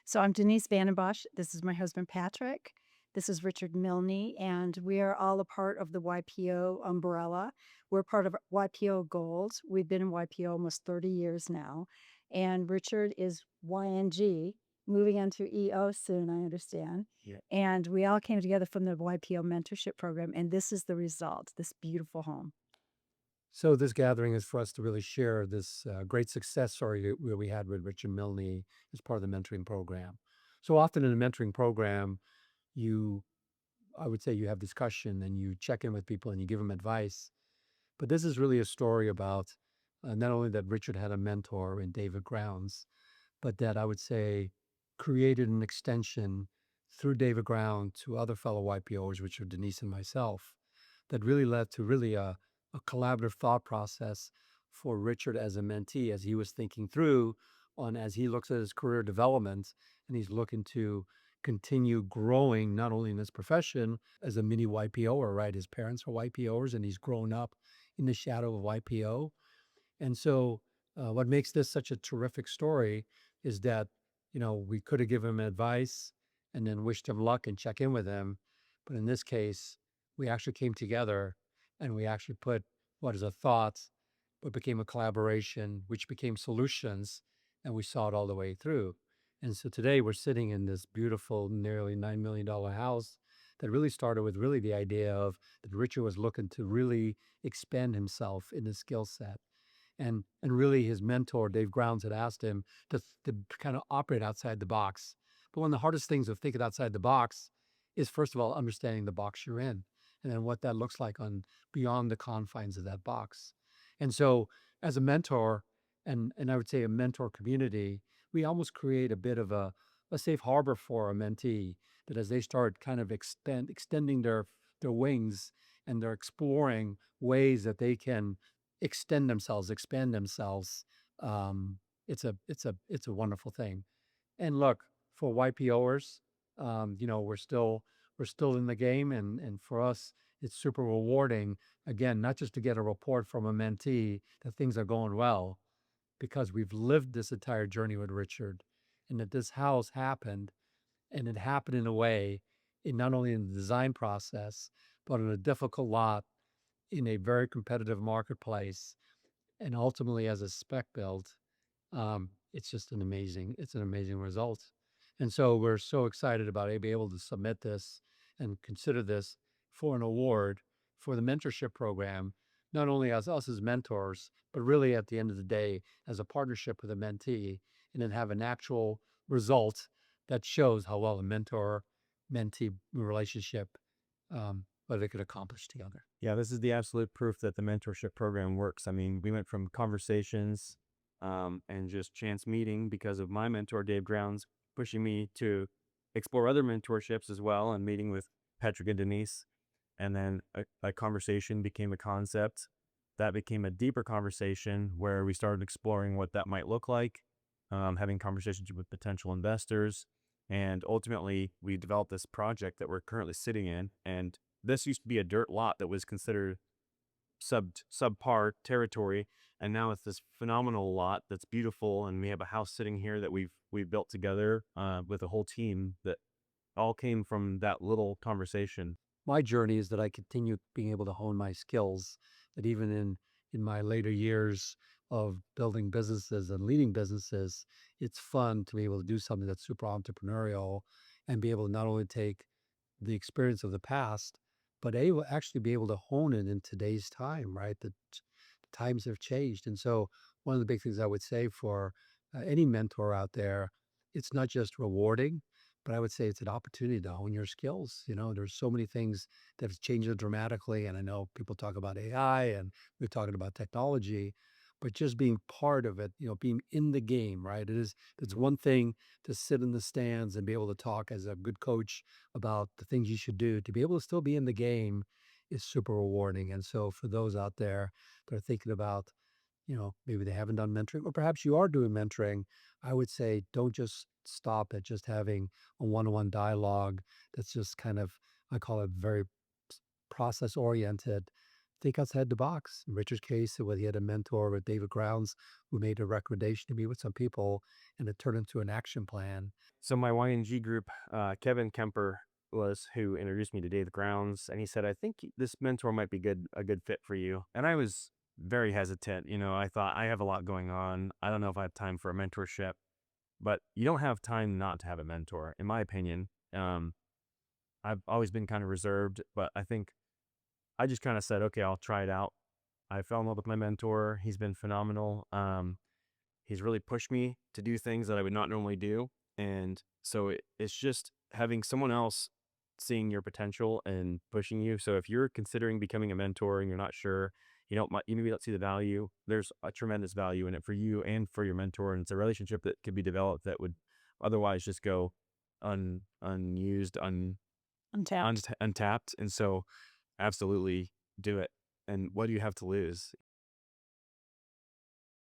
So I'm Denise Vandenbosch. This is my husband, Patrick. This is Richard Milne, and we are all a part of the YPO umbrella. We're part of YPO Gold. We've been in YPO almost 30 years now. And Richard is YNG, moving on to EO soon, I understand. Yeah. And we all came together from the YPO mentorship program, and this is the result, this beautiful home. So this gathering is for us to really share this great success story that we had with Richard Milne as part of the mentoring program. So often in a mentoring program, you, I would say you have discussion and you check in with people and you give them advice. But this is really a story about not only that Richard had a mentor in David Grounds, but that I would say created an extension through David Ground to other fellow YPOers, which are Denise and myself, that really led to really a collaborative thought process for Richard as a mentee as he was thinking through on as he looks at his career development and he's looking to continue growing not only in his profession as a mini YPOer, right? His parents are YPOers and he's grown up in the shadow of YPO. And so, what makes this such a terrific story is that, we could have given him advice and then wished him luck and check in with him. But in this case, we actually came together and we actually put what is a thought, what became a collaboration, which became solutions, and we saw it all the way through. And so today we're sitting in this beautiful, nearly $9 million house that really started with really the idea of that Richard was looking to really expand himself in his skill set and really his mentor, Dave Grounds, had asked him to kind of operate outside the box. But one of the hardest things of thinking outside the box is, first of all, understanding the box you're in and then what that looks like on beyond the confines of that box. And so as a mentor, and I would say a mentor community, we almost create a bit of a safe harbor for a mentee that as they start kind of extending their wings and they're exploring ways that they can extend themselves, expand themselves. It's a wonderful thing. And look, for YPOers, we're still in the game, and for us, it's super rewarding. Again, not just to get a report from a mentee that things are going well, because we've lived this entire journey with Richard, and that this house happened, and it happened in a way, in not only in the design process, but in a difficult lot in a very competitive marketplace and ultimately as a spec build, it's an amazing result. And so we're so excited about being able to submit this and consider this for an award for the mentorship program, not only as us as mentors, but really at the end of the day, as a partnership with a mentee, and then have an actual result that shows how well a mentor mentee relationship, what they could accomplish together. Yeah, this is the absolute proof that the mentorship program works. I mean, we went from conversations and just chance meeting because of my mentor, Dave Grounds, pushing me to explore other mentorships as well and meeting with Patrick and Denise. And then a conversation became a concept. That became a deeper conversation where we started exploring what that might look like, having conversations with potential investors. And ultimately, we developed this project that we're currently sitting in. And this used to be a dirt lot that was considered subpar territory, and now it's this phenomenal lot that's beautiful. And we have a house sitting here that we've built together with a whole team that all came from that little conversation. My journey is that I continue being able to hone my skills, that even in my later years of building businesses and leading businesses, it's fun to be able to do something that's super entrepreneurial and be able to not only take the experience of the past, but actually be able to hone it in today's time, right? The times have changed. And so one of the big things I would say for any mentor out there, it's not just rewarding, but I would say it's an opportunity to hone your skills. There's so many things that have changed dramatically. And I know people talk about AI and we're talking about technology, but just being part of it, being in the game, right? It's one thing to sit in the stands and be able to talk as a good coach about the things you should do. To be able to still be in the game is super rewarding. And so for those out there that are thinking about, maybe they haven't done mentoring, or perhaps you are doing mentoring, I would say don't just stop at just having a one-on-one dialogue that's just kind of, I call it very process oriented. think outside the box. In Richard's case, he had a mentor with David Grounds who made a recommendation to meet with some people, and it turned into an action plan. So my YNG group, Kevin Kemper was who introduced me to Dave Grounds, and he said, "I think this mentor might be a good fit for you." And I was very hesitant. I thought I have a lot going on. I don't know if I have time for a mentorship, but you don't have time not to have a mentor, in my opinion. I've always been kind of reserved, but I think I just kind of said, "Okay, I'll try it out." I fell in love with my mentor. He's been phenomenal. He's really pushed me to do things that I would not normally do. And so it's just having someone else seeing your potential and pushing you. So if you're considering becoming a mentor and you're not sure, you maybe don't see the value, there's a tremendous value in it for you and for your mentor. And it's a relationship that could be developed that would otherwise just go unused, Untapped. untapped. And so absolutely do it. And what do you have to lose?